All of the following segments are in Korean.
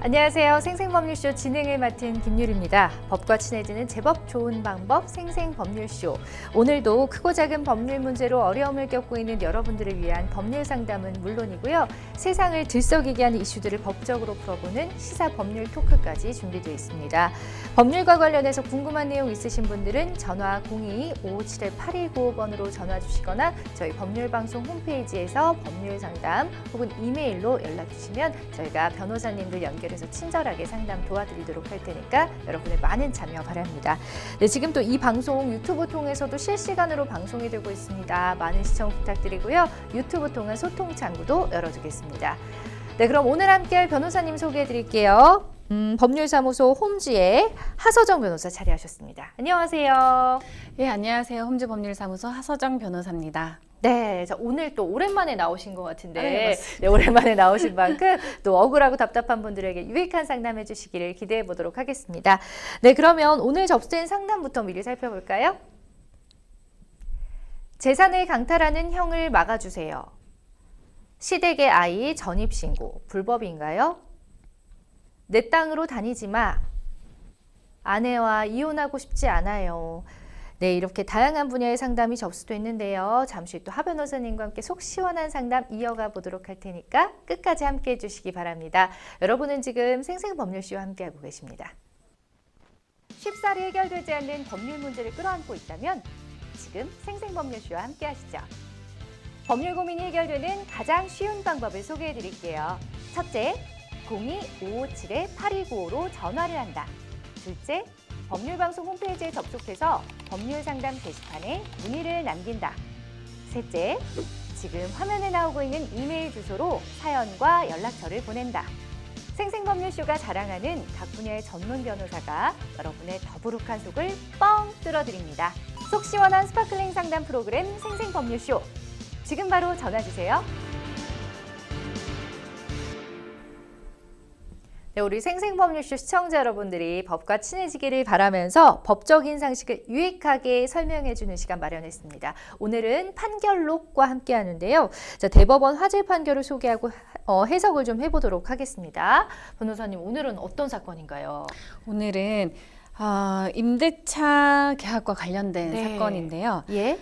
안녕하세요. 생생법률쇼 진행을 맡은 김유리입니다. 법과 친해지는 제법 좋은 방법 생생법률쇼. 오늘도 크고 작은 법률 문제로 어려움을 겪고 있는 여러분들을 위한 법률 상담은 물론이고요. 세상을 들썩이게 하는 이슈들을 법적으로 풀어보는 시사 법률 토크까지 준비되어 있습니다. 법률과 관련해서 궁금한 내용 있으신 분들은 전화 02-557-8195번으로 전화 주시거나 저희 법률방송 홈페이지에서 법률 상담 혹은 이메일로 연락 주시면 저희가 변호사님들 연결해서 친절하게 상담 도와드리도록 할 테니까 여러분의 많은 참여 바랍니다. 네, 지금 또 이 방송 유튜브 통해서도 실시간으로 방송이 되고 있습니다. 많은 시청 부탁드리고요. 유튜브 통한 소통 창구도 열어두겠습니다. 네, 그럼 오늘 함께할 변호사님 소개해드릴게요. 법률사무소 홈즈의 하서정 변호사 자리하셨습니다. 안녕하세요. 예, 안녕하세요. 홈즈 법률사무소 하서정 변호사입니다. 네, 자, 오늘 또 오랜만에 나오신 것 같은데 네, 네, 오랜만에 나오신 만큼 또 억울하고 답답한 분들에게 유익한 상담해 주시기를 기대해 보도록 하겠습니다. 네, 그러면 오늘 접수된 상담부터 미리 살펴볼까요? 재산을 강탈하는 형을 막아주세요. 시댁의 아이 전입신고 불법인가요? 내 땅으로 다니지 마. 아내와 이혼하고 싶지 않아요. 네, 이렇게 다양한 분야의 상담이 접수됐는데요. 잠시 또 하 변호사님과 함께 속 시원한 상담 이어가 보도록 할 테니까 끝까지 함께 해주시기 바랍니다. 여러분은 지금 생생법률쇼와 함께하고 계십니다. 쉽사리 해결되지 않는 법률 문제를 끌어안고 있다면 지금 생생법률쇼와 함께 하시죠. 법률 고민이 해결되는 가장 쉬운 방법을 소개해 드릴게요. 첫째, 02-557-8295로 전화를 한다. 둘째, 법률방송 홈페이지에 접속해서 법률상담 게시판에 문의를 남긴다. 셋째, 지금 화면에 나오고 있는 이메일 주소로 사연과 연락처를 보낸다. 생생법률쇼가 자랑하는 각 분야의 전문 변호사가 여러분의 더부룩한 속을 뻥 뚫어드립니다. 속 시원한 스파클링 상담 프로그램 생생법률쇼. 지금 바로 전화 주세요. 네, 우리 생생법률쇼 시청자 여러분들이 법과 친해지기를 바라면서 법적인 상식을 유익하게 설명해주는 시간 마련했습니다. 오늘은 판결록과 함께 하는데요. 자, 대법원 화재 판결을 소개하고 해석을 좀 해보도록 하겠습니다. 변호사님, 오늘은 어떤 사건인가요? 오늘은 임대차 계약과 관련된 네. 사건인데요. 예?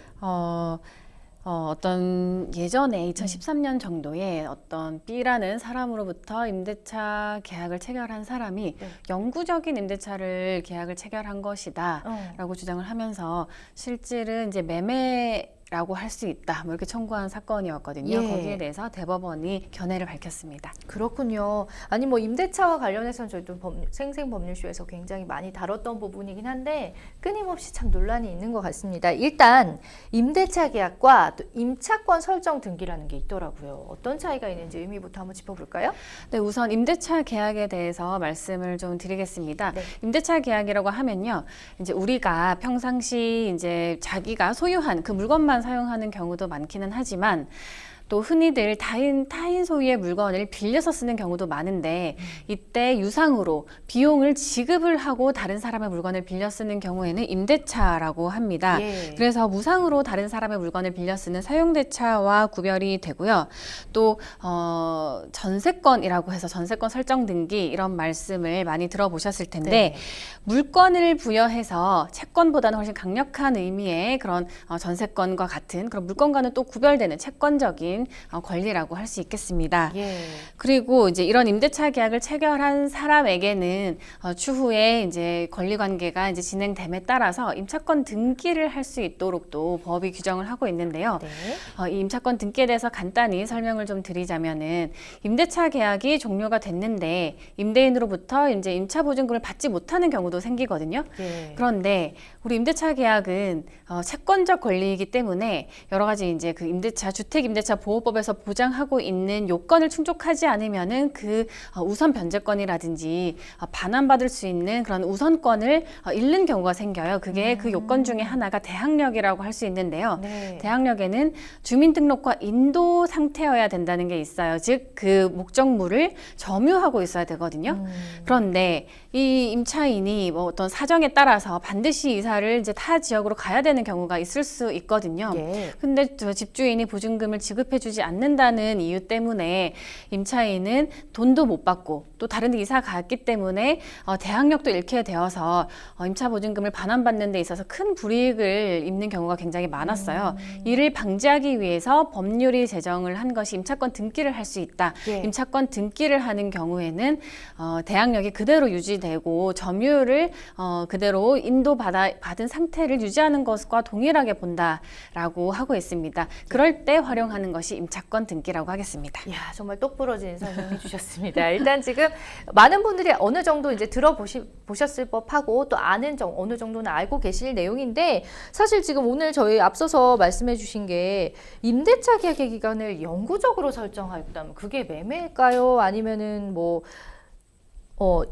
어떤 예전에 2013년 정도에 어떤 B라는 사람으로부터 임대차 계약을 체결한 사람이 네. 영구적인 임대차를 계약을 체결한 것이다 라고 주장을 하면서 실질은 이제 매매라고 할 수 있다, 뭐 이렇게 청구한 사건이었거든요. 예. 거기에 대해서 대법원이 견해를 밝혔습니다. 그렇군요. 아니 뭐 임대차와 관련해서는 저희도 생생법률쇼에서 굉장히 많이 다뤘던 부분이긴 한데 끊임없이 참 논란이 있는 것 같습니다. 일단 임대차 계약과 또 임차권 설정 등기라는 게 있더라고요. 어떤 차이가 있는지 의미부터 한번 짚어볼까요? 네, 우선 임대차 계약에 대해서 말씀을 좀 드리겠습니다. 네. 임대차 계약이라고 하면요, 이제 우리가 평상시 이제 자기가 소유한 그 물건만 사용하는 경우도 많기는 하지만 또 흔히들 타인 소유의 물건을 빌려서 쓰는 경우도 많은데 이때 유상으로 비용을 지급을 하고 다른 사람의 물건을 빌려 쓰는 경우에는 임대차라고 합니다. 예. 그래서 무상으로 다른 사람의 물건을 빌려 쓰는 사용대차와 구별이 되고요. 또 전세권이라고 해서 전세권 설정 등기 이런 말씀을 많이 들어보셨을 텐데 네. 물권을 부여해서 채권보다는 훨씬 강력한 의미의 그런 전세권과 같은 그런 물권과는 또 구별되는 채권적인 권리라고 할 수 있겠습니다. 예. 그리고 이제 이런 임대차 계약을 체결한 사람에게는 추후에 이제 권리 관계가 이제 진행됨에 따라서 임차권 등기를 할 수 있도록 또 법이 규정을 하고 있는데요. 네. 이 임차권 등기에 대해서 간단히 설명을 좀 드리자면은 임대차 계약이 종료가 됐는데 임대인으로부터 이제 임차 보증금을 받지 못하는 경우도 생기거든요. 예. 그런데 우리 임대차 계약은 채권적 권리이기 때문에 여러 가지 이제 그 임대차 주택 임대차 보호법에서 보장하고 있는 요건을 충족하지 않으면은 그 우선 변제권이라든지 반환받을 수 있는 그런 우선권을 잃는 경우가 생겨요. 그게 그 요건 중에 하나가 대항력이라고 할 수 있는데요. 네. 대항력에는 주민등록과 인도 상태여야 된다는 게 있어요. 즉 그 목적물을 점유하고 있어야 되거든요. 그런데 이 임차인이 뭐 어떤 사정에 따라서 반드시 이사를 이제 타 지역으로 가야 되는 경우가 있을 수 있거든요. 예. 근데 저 집주인이 보증금을 지급해 지급해주지 않는다는 이유 때문에 임차인은 돈도 못 받고 또 다른 데 이사 갔기 때문에 대항력도 잃게 되어서 임차보증금을 반환받는 데 있어서 큰 불이익을 입는 경우가 굉장히 많았어요. 이를 방지하기 위해서 법률이 제정을 한 것이 임차권 등기를 할 수 있다. 예. 임차권 등기를 하는 경우에는 대항력이 그대로 유지되고 점유율을 그대로 인도받은 상태를 유지하는 것과 동일하게 본다라고 하고 있습니다. 그럴 때 활용하는 것이 임차권 등기라고 하겠습니다. 이야, 정말 똑부러진 설명해 주셨습니다. 일단 지금 많은 분들이 어느 정도 이제 보셨을 법하고 또 어느 정도는 알고 계실 내용인데, 사실 지금 오늘 저희 앞서서 말씀해 주신 게 임대차 계약의 기간을 영구적으로 설정하였다면 그게 매매일까요? 아니면은 뭐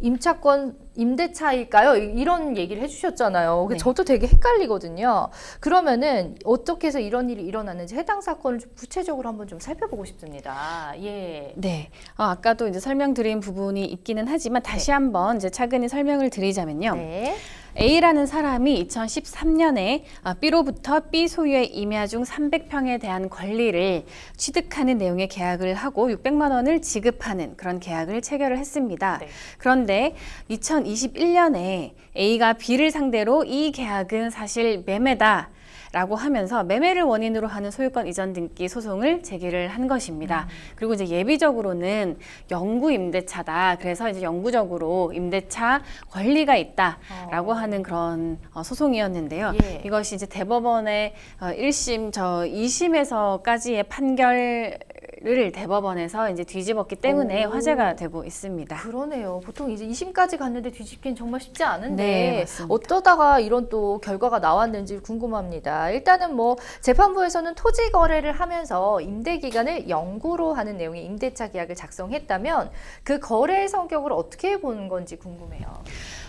임차권 임대차일까요? 이런 얘기를 해주셨잖아요. 네. 저도 되게 헷갈리거든요. 그러면은 어떻게 해서 이런 일이 일어났는지 해당 사건을 좀 구체적으로 한번 좀 살펴보고 싶습니다. 예. 네. 아까도 이제 설명드린 부분이 있기는 하지만 다시 한번 이제 차근히 설명을 드리자면요. 네. A라는 사람이 2013년에 B로부터 B 소유의 임야 중 300평에 대한 권리를 취득하는 내용의 계약을 하고 600만 원을 지급하는 그런 계약을 체결을 했습니다. 네. 그런데 2021년에 A가 B를 상대로 이 계약은 사실 매매다 라고 하면서 매매를 원인으로 하는 소유권 이전 등기 소송을 제기를 한 것입니다. 그리고 이제 예비적으로는 영구 임대차다. 그래서 이제 영구적으로 임대차 권리가 있다라고 하는 그런 소송이었는데요. 예. 이것이 이제 대법원의 1심, 2심에서까지의 판결을 대법원에서 이제 뒤집었기 때문에 화제가 되고 있습니다. 그러네요. 보통 이제 2심까지 갔는데 뒤집기는 정말 쉽지 않은데 네, 맞습니다. 어떠다가 이런 또 결과가 나왔는지 궁금합니다. 일단은 뭐 재판부에서는 토지 거래를 하면서 임대 기간을 영구로 하는 내용의 임대차 계약을 작성했다면 그 거래의 성격을 어떻게 보는 건지 궁금해요.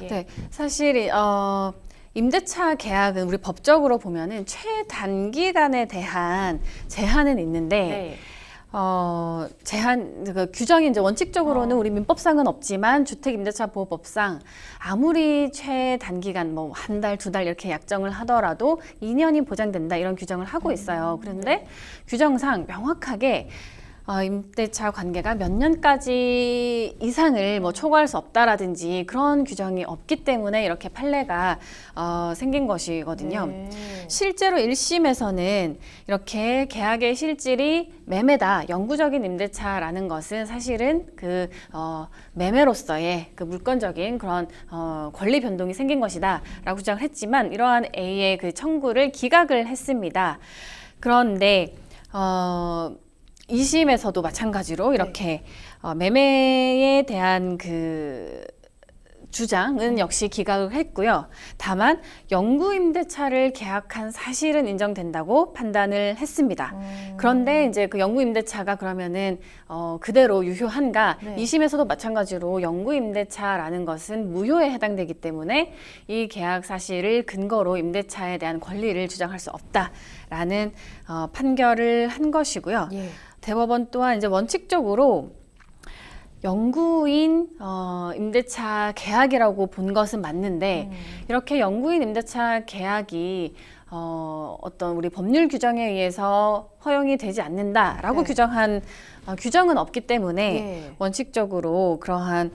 예. 네, 사실 임대차 계약은 우리 법적으로 보면은 최단기간에 대한 제한은 있는데 네. 그 규정이 이제 원칙적으로는 우리 민법상은 없지만 주택임대차보호법상 아무리 최단기간 뭐 한 달, 두 달 이렇게 약정을 하더라도 2년이 보장된다 이런 규정을 하고 있어요. 그런데 규정상 명확하게 임대차 관계가 몇 년까지 이상을 뭐 초과할 수 없다라든지 그런 규정이 없기 때문에 이렇게 판례가 생긴 것이거든요. 네. 실제로 1심에서는 이렇게 계약의 실질이 매매다, 영구적인 임대차라는 것은 사실은 그 매매로서의 그 물권적인 그런 권리 변동이 생긴 것이다라고 주장을 했지만 이러한 A의 그 청구를 기각을 했습니다. 그런데 2심에서도 마찬가지로 이렇게 매매에 대한 그 주장은 역시 기각을 했고요. 다만 영구 임대차를 계약한 사실은 인정된다고 판단을 했습니다. 그런데 이제 그 영구 임대차가 그러면은 그대로 유효한가? 네. 2심에서도 2심에서도 마찬가지로 영구 임대차라는 것은 무효에 해당되기 때문에 이 계약 사실을 근거로 임대차에 대한 권리를 주장할 수 없다라는 판결을 한 것이고요. 예. 대법원 또한 이제 원칙적으로 영구인 임대차 계약이라고 본 것은 맞는데 이렇게 영구인 임대차 계약이 어떤 우리 법률 규정에 의해서 허용이 되지 않는다라고 네. 규정한 규정은 없기 때문에 예. 원칙적으로 그러한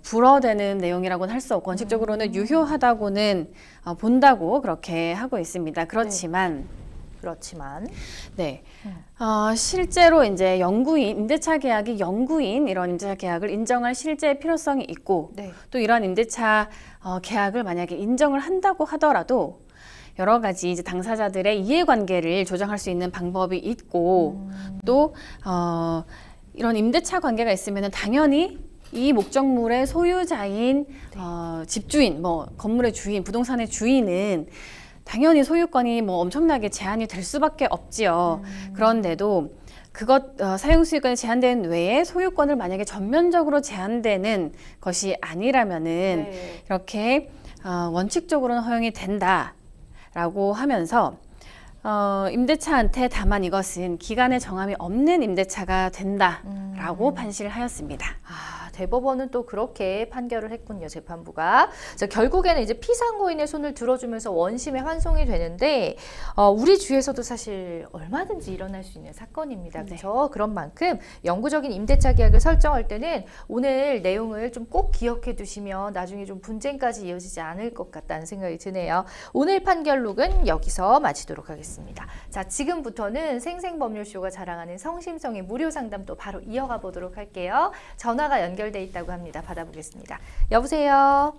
불허되는 내용이라고는 할 수 없고 원칙적으로는 유효하다고는 본다고 그렇게 하고 있습니다. 그렇지만 네. 실제로 이제 영구인, 임대차 계약이 영구인 이런 임대차 계약을 인정할 실제 필요성이 있고 네. 또 이러한 임대차 계약을 만약에 인정을 한다고 하더라도 여러 가지 이제 당사자들의 이해관계를 조정할 수 있는 방법이 있고 또 이런 임대차 관계가 있으면 당연히 이 목적물의 소유자인 집주인, 뭐 건물의 주인, 부동산의 주인은 당연히 소유권이 뭐 엄청나게 제한이 될 수밖에 없지요. 그런데도 사용수익권이 제한된 외에 소유권을 만약에 전면적으로 제한되는 것이 아니라면은 네. 이렇게 원칙적으로는 허용이 된다라고 하면서 임대차한테 다만 이것은 기간의 정함이 없는 임대차가 된다라고 판시를 하였습니다. 대법원은 또 그렇게 판결을 했군요, 재판부가. 자, 결국에는 이제 피상고인의 손을 들어주면서 원심에 환송이 되는데, 우리 주에서도 사실 얼마든지 일어날 수 있는 사건입니다. 그렇죠? 그런 만큼 영구적인 임대차 계약을 설정할 때는 오늘 내용을 좀 꼭 기억해 두시면 나중에 좀 분쟁까지 이어지지 않을 것 같다는 생각이 드네요. 오늘 판결록은 여기서 마치도록 하겠습니다. 자, 지금부터는 생생법률쇼가 자랑하는 성심성의 무료 상담 또 바로 이어가 보도록 할게요. 전화가 연결돼 있다고 합니다. 받아보겠습니다. 여보세요?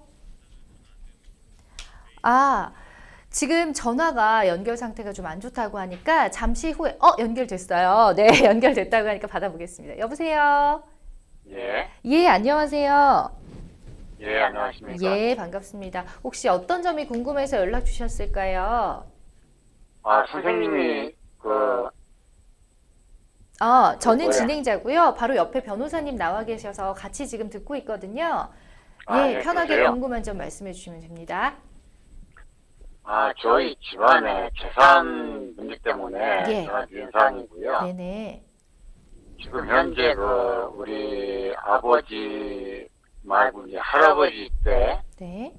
지금 전화가 연결 상태가 좀 안 좋다고 하니까 잠시 후에 연결됐어요. 네, 연결됐다고 하니까 받아보겠습니다. 여보세요? 예, 예, 안녕하세요. 예, 안녕하십니까. 예, 반갑습니다. 혹시 어떤 점이 궁금해서 연락 주셨을까요? 선생님이, 저는 뭐야? 진행자고요. 바로 옆에 변호사님 나와 계셔서 같이 지금 듣고 있거든요. 예, 예, 편하게 그러세요? 궁금한 점 말씀해 주시면 됩니다. 저희 집안의 재산 문제 때문에 예. 전화 드린 사항이고요. 네네. 지금 현재 우리 아버지 말고 이제 할아버지 때, 네.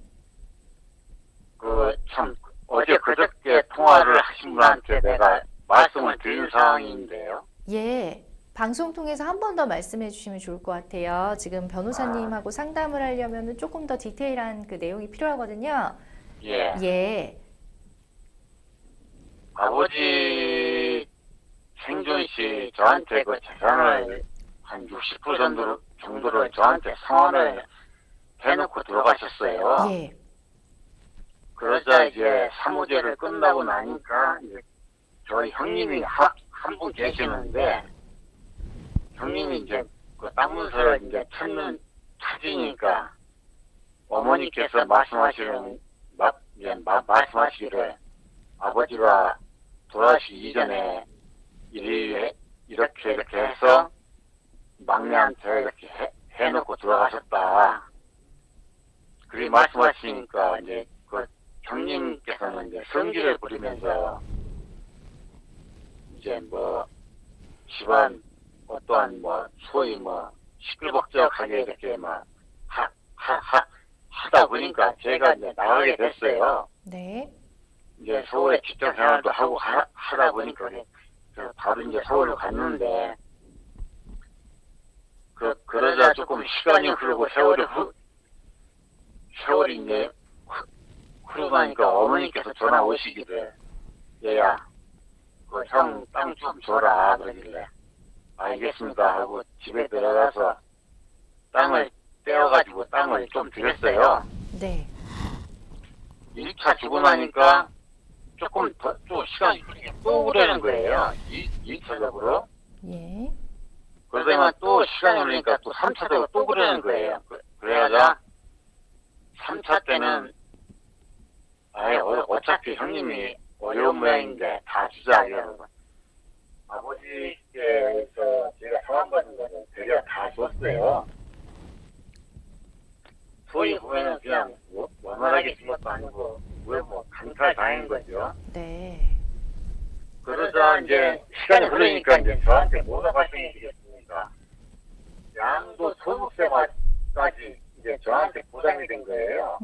참, 어제 그저께 통화를 하신 분한테 내가 말씀을 드린 상황인데요. 예. 방송 통해서 한 번 더 말씀해 주시면 좋을 것 같아요. 지금 변호사님하고 상담을 하려면 조금 더 디테일한 그 내용이 필요하거든요. 예. 예. 아버지 생존 시 저한테 그 재산을 한 60% 정도를 저한테 상환을 해놓고 돌아가셨어요. 예. 그러자 이제 사무제를 끝나고 나니까 이제 저희 형님이 한 분 계시는데 형님이 이제 그 땅 문서를 이제 찾으니까 어머니께서 말씀하시기를 아버지가 돌아가시기 이전에 이렇게 해서 막내한테 이렇게 해놓고 돌아가셨다. 그리 말씀하시니까 이제 그 형님께서는 이제 성기를 부리면서 이제 집안 어떠한 소위 시끌벅적하게 이렇게 하다 보니까 제가 이제 나가게 됐어요. 네. 이제 서울에 직장 생활도 하고 하다 보니까 바로 이제 서울로 갔는데 그러자 조금 시간이 흐르고 세월이 이제 흐르고 나니까 어머니께서 전화 오시기를 얘야 형 땅 좀 줘라 그러길래 알겠습니다 하고 집에 들어가서 땅을 떼어가지고 땅을 좀 드렸어요. 네. 1차 주고 나니까 조금 또 시간이 또 오려는 거예요. 2차적으로. 예. 그러다가 또 시간이 흐르니까 또 3차적으로 또 그러는 거예요. 그래야 3차 때는 어차피 형님이 어려운 모양인데 다 주자 이러고 아버지께서 제가 상환받은 거는 대략 다 줬어요. 소위 보면은 그냥 원활하게 준 것도 아니고 감찰 당한 거죠. 네. 그러자 이제 시간이 흐르니까 이제 저한테 뭐가 발생이 되겠습니까? 양도 소득세까지 이제 저한테 부담이 된 거예요.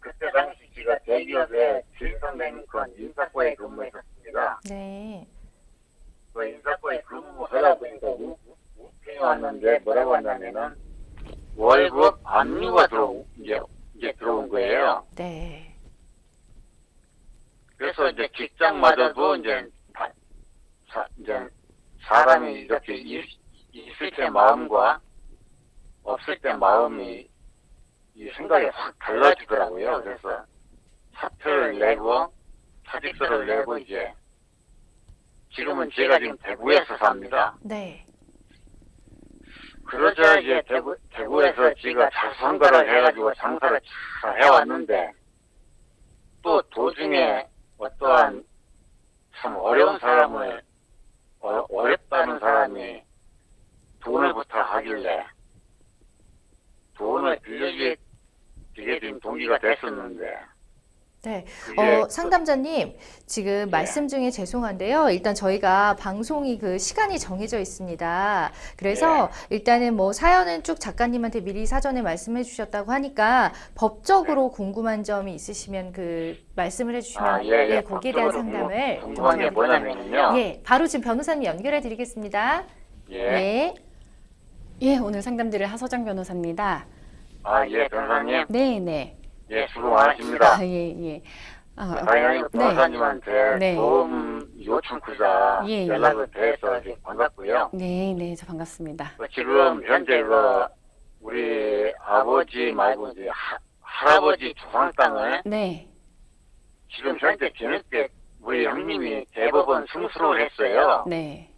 그때 당시 제가 대기업에 진성뱅크원 인사과에 근무했었습니다. 네. 그 인사과에 근무하다 보니까 우편이 왔는데 뭐라고 한다면은 월급 압류가 이제 들어온 거예요. 네. 그래서 이제 직장마저도 이제 사람이 이렇게 있을 때 마음과 없을 때 마음이 이 생각이 확 달라지더라고요. 그래서 사표를 내고 사직서를 내고 이제 지금은 제가 지금 대구에서 삽니다. 네. 그러자 이제 대구에서 제가 자선거를 해가지고 장사를 잘 해왔는데 또 도중에 어떠한 참 어려운 사람을 어렵다는 사람이 돈을 부탁하길래 돈을 빌려주게 된 동기가 됐었는데 네. 네. 그게 상담자님, 지금 예. 말씀 중에 죄송한데요. 일단 저희가 방송이 그 시간이 정해져 있습니다. 그래서 일단은 뭐 사연은 쭉 작가님한테 미리 사전에 말씀해 주셨다고 하니까 법적으로 궁금한 점이 있으시면 그 말씀을 해 주시면 예. 거기에 대한 법적으로 상담을 좀 궁금한 게 도와드릴게요. 뭐냐면요. 예, 바로 지금 변호사님 연결해 드리겠습니다. 예. 예. 예, 오늘 상담드릴 하서장 변호사입니다. 예, 변호사님. 네, 네. 예, 수고 많으십니다. 예, 예. 당연히 변호사님한테 네. 도움 요청구자 예, 예. 연락을 드려서 이제 반갑고요. 네, 네, 저 반갑습니다. 지금 현재 우리 아버지 말고 이제 할아버지 조상 땅을 네, 지금 현재 뒤늦게 우리 형님이 대법원 승소를 했어요. 네,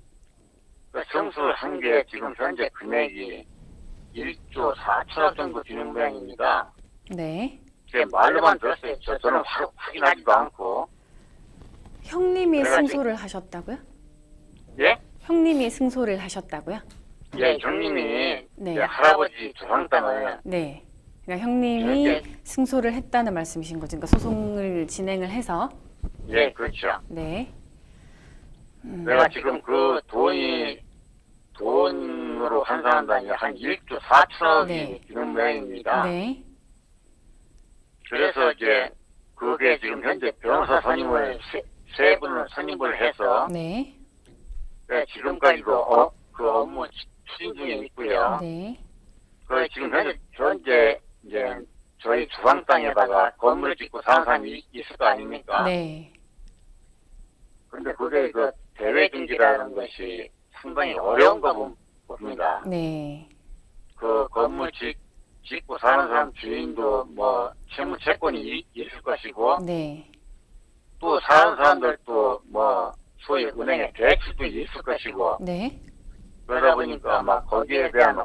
그 승소를 한 게 지금 현재 금액이 1조 4천억 정도 되는 모양입니다. 네. 제 말로만 들었어요. 저는 확인하지도 않고. 형님이 그래가지고- 승소를 하셨다고요? 예? 형님이 승소를 하셨다고요? 예, 형님이 네. 이제 할아버지 조상 땅을 네. 그러니까 형님이 이렇게- 승소를 했다는 말씀이신 거죠. 그러니까 소송을 진행을 해서. 예, 그렇죠. 네. 내가 지금 그 돈으로 환산한다니 한 1조 4천억이 네. 되는 모양입니다. 네. 그래서 이제 그게 지금 현재 변호사 선임을 세 분을 선임을 해서 네. 지금까지도 그 업무 추진 중에 있고요. 네. 그 지금 현재 이제 저희 주방 땅에다가 건물을 짓고 사는 사람이 있을 거 아닙니까? 네. 근데 그게 그 대외 등기라는 것이 상당히 어려운가 봅니다. 네. 그 건물 짓고 사는 사람 주인도 뭐 채무 채권이 있을 것이고 네. 또 사는 사람들도 뭐 소위 은행에 대출도 있을 것이고 네. 그러다 보니까 막 거기에 대한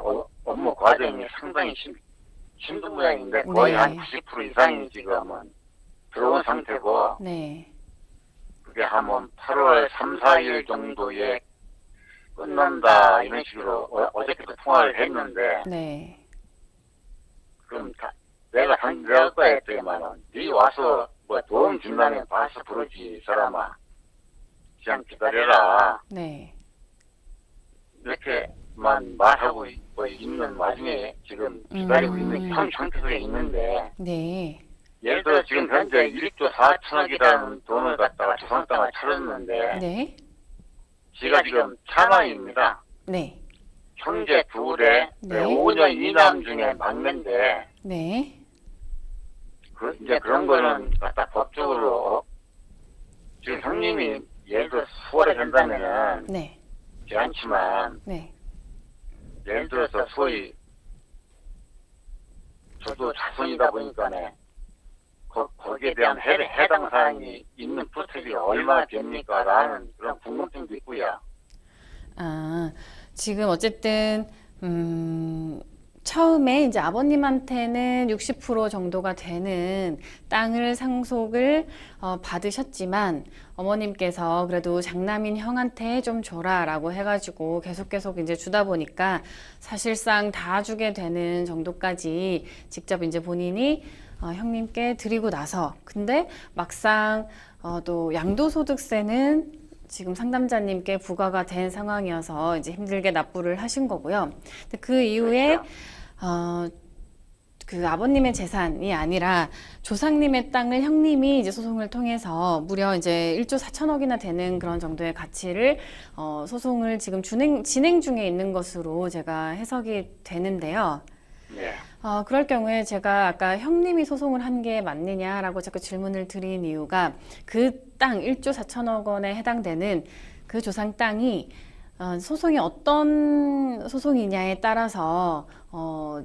업무 과정이 상당히 힘든 모양인데 거의 네. 한 90% 이상이 지금은 들어온 상태고 네. 그게 한 8월 3, 4일 정도에 끝난다 이런 식으로 어저께도 통화를 했는데 네. 그럼 내가 상대할 거야 했더니만은 네 와서 뭐 도움 준다면 봐서 부르지 이 사람아 그냥 기다려라 네. 이렇게만 말하고 있는 와중에 지금 기다리고 있는 현 상태에 있는데 네. 예를 들어 지금 현재 1조 4천억이라는 돈을 갖다가 조상 땅을 차렸는데 네. 지가 지금 차남입니다. 네. 형제 둘에 네. 5년 이남 중에 막내인데 네. 이제 그런 거는 갖다 법적으로 지금 형님이 예를 들어 수월에 된다면은 네. 괜찮지만 네. 예를 들어서 소위 저도 자손이다 보니까네 거기에 대한 해당 사항이 있는 프로세스가 얼마나 됩니까? 라는 그런 궁금증도 있고요. 아, 지금 어쨌든 처음에 이제 아버님한테는 60% 정도가 되는 땅을 상속을 받으셨지만 어머님께서 그래도 장남인 형한테 좀 줘라라고 해가지고 계속 이제 주다 보니까 사실상 다 주게 되는 정도까지 직접 이제 본인이 형님께 드리고 나서 근데 막상 또 양도소득세는 지금 상담자님께 부과가 된 상황이어서 이제 힘들게 납부를 하신 거고요. 근데 그 이후에 그 아버님의 재산이 아니라 조상님의 땅을 형님이 이제 소송을 통해서 무려 이제 1조 4천억이나 되는 그런 정도의 가치를 소송을 지금 진행 중에 있는 것으로 제가 해석이 되는데요. 네. 그럴 경우에 제가 아까 형님이 소송을 한 게 맞느냐라고 자꾸 질문을 드린 이유가 그 땅 1조 4천억 원에 해당되는 그 조상 땅이 소송이 어떤 소송이냐에 따라서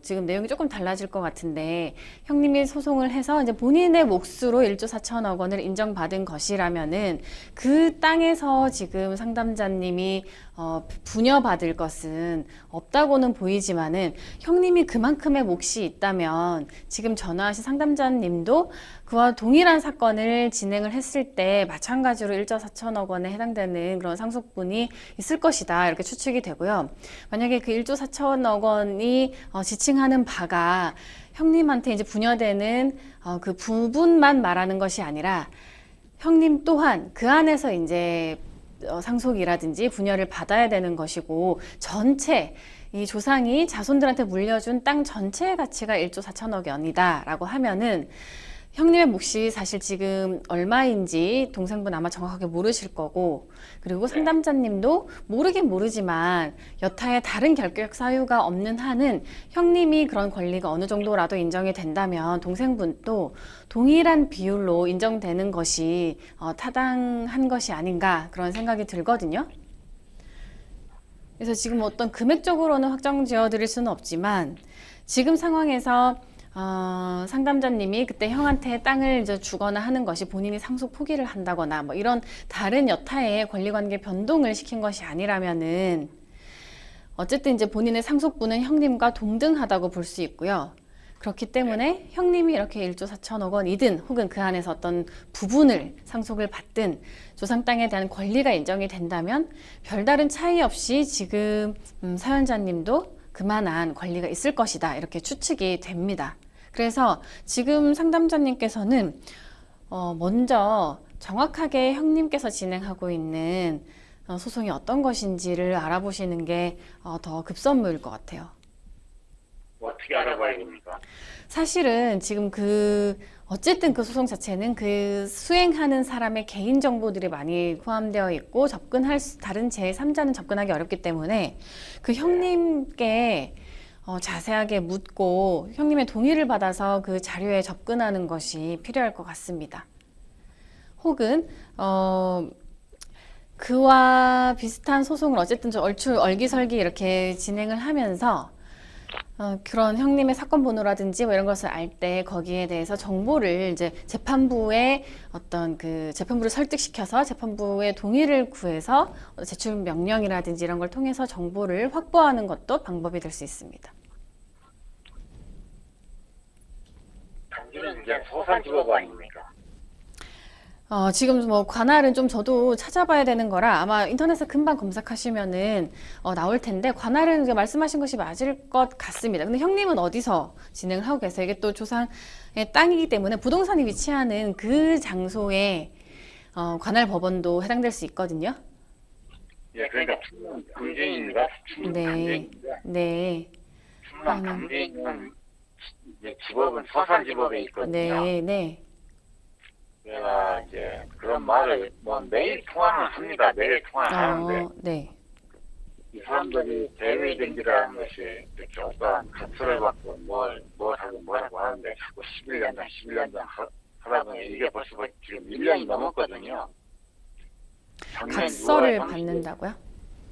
지금 내용이 조금 달라질 것 같은데 형님이 소송을 해서 이제 본인의 몫으로 1조 4천억 원을 인정받은 것이라면은 그 땅에서 지금 상담자님이 분여받을 것은 없다고는 보이지만은 형님이 그만큼의 몫이 있다면 지금 전화하신 상담자님도 그와 동일한 사건을 진행을 했을 때 마찬가지로 1조 4천억 원에 해당되는 그런 상속분이 있을 것이다 이렇게 추측이 되고요. 만약에 그 1조 4천억 원이 지칭하는 바가 형님한테 이제 부여되는 그 부분만 말하는 것이 아니라 형님 또한 그 안에서 이제 상속이라든지 분여를 받아야 되는 것이고, 전체 이 조상이 자손들한테 물려준 땅 전체의 가치가 1조 4천억 원이다라고 하면은 형님의 몫이 사실 지금 얼마인지 동생분 아마 정확하게 모르실 거고, 그리고 상담자님도 모르긴 모르지만 여타의 다른 결격 사유가 없는 한은 형님이 그런 권리가 어느 정도라도 인정이 된다면 동생분도 동일한 비율로 인정되는 것이 타당한 것이 아닌가, 그런 생각이 들거든요. 그래서 지금 어떤 금액적으로는 확정 지어 드릴 수는 없지만, 지금 상황에서 상담자님이 그때 형한테 땅을 이제 주거나 하는 것이 본인이 상속 포기를 한다거나 뭐 이런 다른 여타의 권리관계 변동을 시킨 것이 아니라면은 어쨌든 이제 본인의 상속분은 형님과 동등하다고 볼 수 있고요. 그렇기 때문에 형님이 이렇게 1조 4천억 원이든 혹은 그 안에서 어떤 부분을 상속을 받든 조상 땅에 대한 권리가 인정이 된다면 별다른 차이 없이 지금 사연자님도 그만한 권리가 있을 것이다, 이렇게 추측이 됩니다. 그래서 지금 상담자님께서는 먼저 정확하게 형님께서 진행하고 있는 소송이 어떤 것인지를 알아보시는 게 더 급선무일 것 같아요. 어떻게 알아봐야 됩니까? 사실은 지금 어쨌든 그 소송 자체는 그 수행하는 사람의 개인 정보들이 많이 포함되어 있고 다른 제3자는 접근하기 어렵기 때문에 그 형님께 자세하게 묻고 형님의 동의를 받아서 그 자료에 접근하는 것이 필요할 것 같습니다. 혹은 그와 비슷한 소송을 어쨌든 좀 얼기설기 이렇게 진행을 하면서 그런 형님의 사건 번호라든지 뭐 이런 것을 알 때 거기에 대해서 정보를 이제 재판부의 재판부를 설득시켜서 재판부의 동의를 구해서 제출 명령이라든지 이런 걸 통해서 정보를 확보하는 것도 방법이 될 수 있습니다. 단지는 이제 소산지법 아닙니까? 지금 뭐 관할은 좀 저도 찾아봐야 되는 거라 아마 인터넷에 금방 검색하시면은 나올 텐데, 관할은 이제 말씀하신 것이 맞을 것 같습니다. 근데 형님은 어디서 진행을 하고 계세요? 이게 또 조상의 땅이기 때문에 부동산이 위치하는 그 장소에 관할 법원도 해당될 수 있거든요. 예, 그러니까 충남 금진입니다. 네. 네. 충남 금진은 지법은 소산지법에 있거든요. 네. 네. 제가 이제 그런 말을 매일 통화는 합니다. 매일 통화를 하는데 네. 이 사람들이 대외경기라는 것이 이렇게 어떠한 가치를 받고 뭘 하고 하는데 자꾸 11년장 하다 보니 이게 벌써 지금 1년이 넘었거든요. 각서를 받는다고요?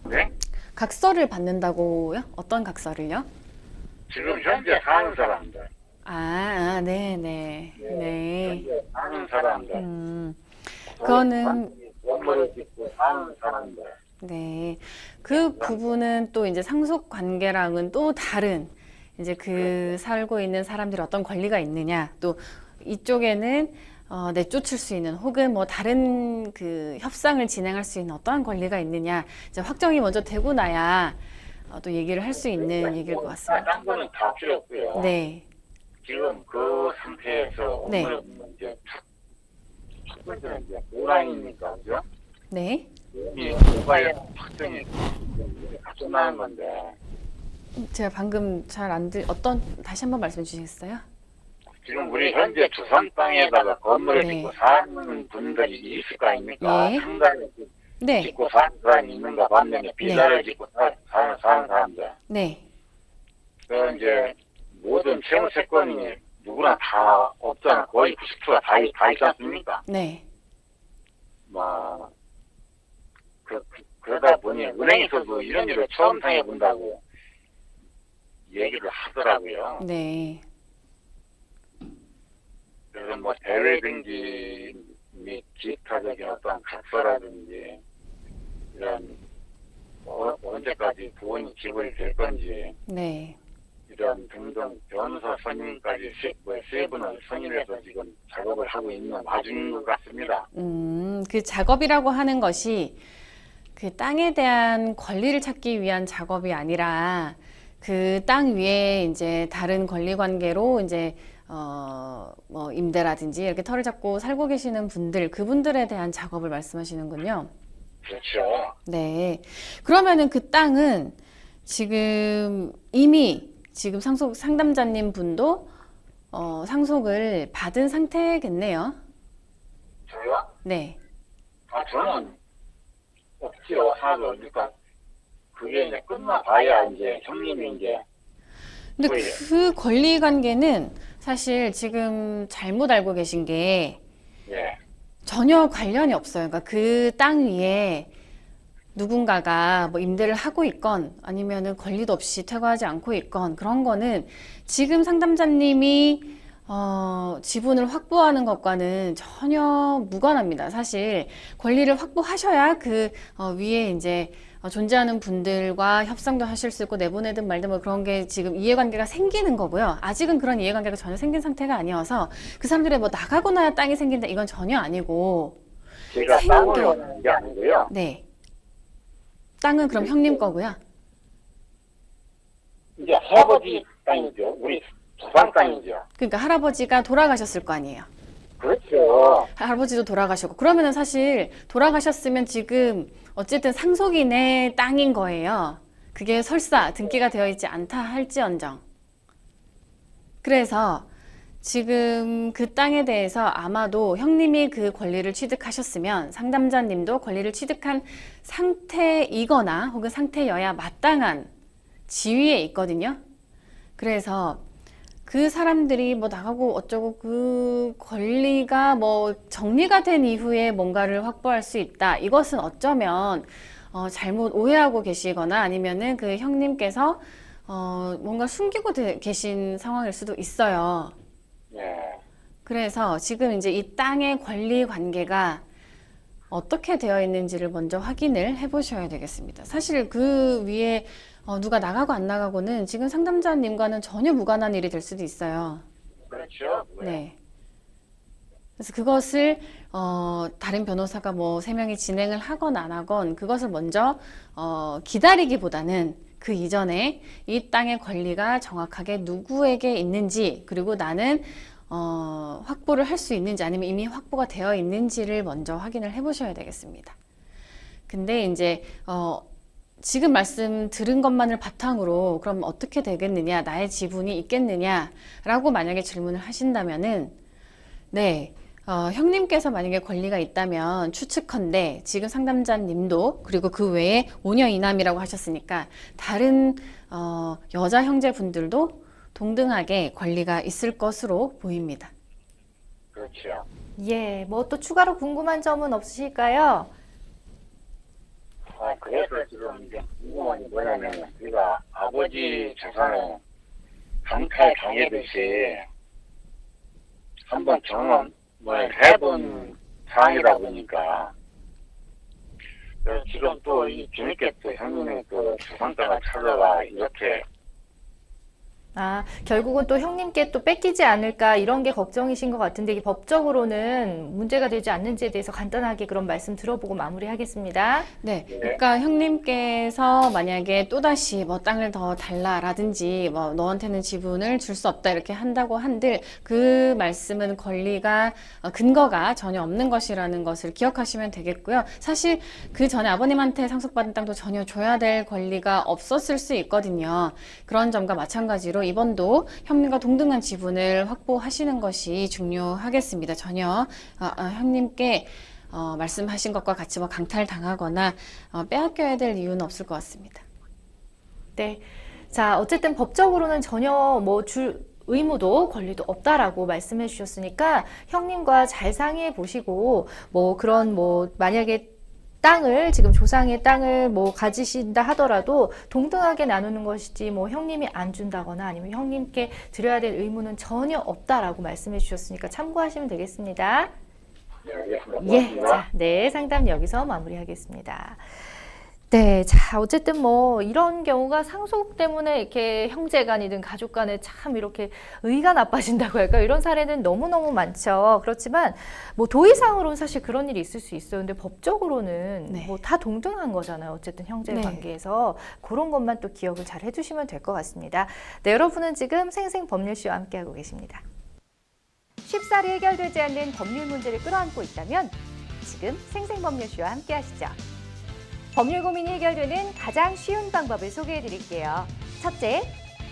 네? 각서를 받는다고요? 어떤 각서를요? 지금 현재 사는 사람들. 네네. 네. 현재 사는 사람들. 그거는 건물을 짓고 사는 사람들. 네. 그 부분은 또 이제 상속 관계랑은 또 다른 이제 살고 있는 사람들이 어떤 권리가 있느냐, 또 이쪽에는 내쫓을 수 있는 혹은 뭐 다른 협상을 진행할 수 있는 어떠한 권리가 있느냐, 이제 확정이 먼저 되고 나야 또 얘기를 할 수 있는 얘기일 것 같습니다. 딴 거는 다 필요 없고요. 네. 지금 그 상태에서 네. 이제 첫 번째는 이제 오라인이니까, 그죠? 네. 이 고가의 확정이 끝나는 건데, 제가 방금 다시 한번 말씀해 주시겠어요? 지금 우리 현재 주상 땅에다가 건물을 네. 짓고 사는 분들이 있을 거 아닙니까? 네. 상가를 네. 짓고 사는 사람이 있는가 반면에 빌라를 짓고 사는 사람들. 네. 그 이제 모든 채무채권이 누구나 다 없잖아. 거의 90%가 다 있지 않습니까? 네. 그러다 보니 은행에서도 이런 일을 처음 당해본다고 얘기를 하더라고요. 네. 그래서 뭐 대외 등기 및 기타적인 어떤 각서라든지 이런 언제까지 돈이 지불이 될 건지 네. 이런 등등 변호사 선임까지 세 분을 선임해서 지금 작업을 하고 있는 와중인 것 같습니다. 그 작업이라고 하는 것이 그 땅에 대한 권리를 찾기 위한 작업이 아니라 그 땅 위에 이제 다른 권리 관계로 이제 뭐 임대라든지 이렇게 터를 잡고 살고 계시는 분들, 그분들에 대한 작업을 말씀하시는군요. 그렇죠. 네. 그러면은 그 땅은 지금 이미 지금 상담자님 분도 상속을 받은 상태겠네요. 저요? 네. 저는 없지요. 하나도. 그러니까 그게 이제 끝나봐야 이제 형님이 이제 근데 보이죠. 그 권리 관계는 사실 지금 잘못 알고 계신 게 예. 전혀 관련이 없어요. 그러니까 그 땅 위에 누군가가 뭐 임대를 하고 있건 아니면은 권리도 없이 퇴거하지 않고 있건 그런 거는 지금 상담자님이 지분을 확보하는 것과는 전혀 무관합니다. 사실 권리를 확보하셔야 그 위에 이제 존재하는 분들과 협상도 하실 수 있고 내보내든 말든 뭐 그런 게 지금 이해관계가 생기는 거고요. 아직은 그런 이해관계가 전혀 생긴 상태가 아니어서 그 사람들의 뭐 나가고 나야 땅이 생긴다 이건 전혀 아니고 제가 생겨. 땅을 얻는 게 아니고요. 네. 땅은 그럼 형님 거고요. 이제 할아버지 땅이죠. 우리 조상 땅이죠. 그러니까 할아버지가 돌아가셨을 거 아니에요. 그렇죠. 할아버지도 돌아가셨고 그러면은 사실 돌아가셨으면 지금 어쨌든 상속인의 땅인 거예요. 그게 설사 등기가 되어 있지 않다 할지언정. 그래서 지금 그 땅에 대해서 아마도 형님이 그 권리를 취득하셨으면 상담자님도 권리를 취득한 상태이거나 혹은 상태여야 마땅한 지위에 있거든요. 그래서 그 사람들이 뭐 나가고 어쩌고 그 권리가 뭐 정리가 된 이후에 뭔가를 확보할 수 있다. 이것은 어쩌면 잘못 오해하고 계시거나 아니면은 그 형님께서 뭔가 숨기고 계신 상황일 수도 있어요. 예. 그래서 지금 이제 이 땅의 권리 관계가 어떻게 되어 있는지를 먼저 확인을 해 보셔야 되겠습니다. 사실 그 위에 누가 나가고 안 나가고는 지금 상담자님과는 전혀 무관한 일이 될 수도 있어요. 그렇죠. 네. 그래서 그것을 다른 변호사가 뭐 3명이 진행을 하건 안 하건 그것을 먼저 기다리기보다는 그 이전에 이 땅의 권리가 정확하게 누구에게 있는지 그리고 나는 확보를 할 수 있는지 아니면 이미 확보가 되어 있는지를 먼저 확인을 해 보셔야 되겠습니다. 근데 이제 지금 말씀 들은 것만을 바탕으로 그럼 어떻게 되겠느냐, 나의 지분이 있겠느냐라고 만약에 질문을 하신다면은 네, 형님께서 만약에 권리가 있다면 추측컨대 지금 상담자님도 그리고 그 외에 오녀 이남이라고 하셨으니까 다른 여자 형제분들도 동등하게 권리가 있을 것으로 보입니다. 그렇죠. 예, 뭐 또 추가로 궁금한 점은 없으실까요? 그래서 지금 이제 궁금한 게 뭐냐면 우리가 아버지 재산을 강탈 당하듯이 한번 경험을 해본 상황이다 보니까 지금 또 이 뒤늦게 또 형님의 그 재산장을 찾아와 이렇게 결국은 또 형님께 또 뺏기지 않을까 이런 게 걱정이신 것 같은데 이게 법적으로는 문제가 되지 않는지에 대해서 간단하게 그런 말씀 들어보고 마무리하겠습니다. 네, 그러니까 형님께서 만약에 또다시 뭐 땅을 더 달라라든지 뭐 너한테는 지분을 줄 수 없다 이렇게 한다고 한들 그 말씀은 권리가 근거가 전혀 없는 것이라는 것을 기억하시면 되겠고요. 사실 그 전에 아버님한테 상속받은 땅도 전혀 줘야 될 권리가 없었을 수 있거든요. 그런 점과 마찬가지로 이번도 형님과 동등한 지분을 확보하시는 것이 중요하겠습니다. 전혀 형님께 말씀하신 것과 같이 뭐 강탈당하거나 빼앗겨야 될 이유는 없을 것 같습니다. 네. 자, 어쨌든 법적으로는 전혀 뭐 줄 의무도 권리도 없다라고 말씀해 주셨으니까 형님과 잘 상의해 보시고 뭐 그런 뭐 만약에 땅을 지금 조상의 땅을 뭐 가지신다 하더라도 동등하게 나누는 것이지 뭐 형님이 안 준다거나 아니면 형님께 드려야 될 의무는 전혀 없다라고 말씀해 주셨으니까 참고하시면 되겠습니다. 네, 알겠습니다. 예, 고맙습니다. 자, 네, 상담 여기서 마무리하겠습니다. 네, 자, 어쨌든 뭐 이런 경우가 상속 때문에 이렇게 형제 간이든 가족 간에 참 이렇게 의가 나빠진다고 할까? 이런 사례는 너무너무 많죠. 그렇지만 뭐 도의상으로는 사실 그런 일이 있을 수 있어요. 근데 법적으로는 네. 뭐 다 동등한 거잖아요. 어쨌든 형제 네. 관계에서 그런 것만 또 기억을 잘 해주시면 될 것 같습니다. 네, 여러분은 지금 생생법률쇼와 함께하고 계십니다. 쉽사리 해결되지 않는 법률 문제를 끌어안고 있다면 지금 생생법률쇼와 함께하시죠. 법률 고민이 해결되는 가장 쉬운 방법을 소개해 드릴게요. 첫째,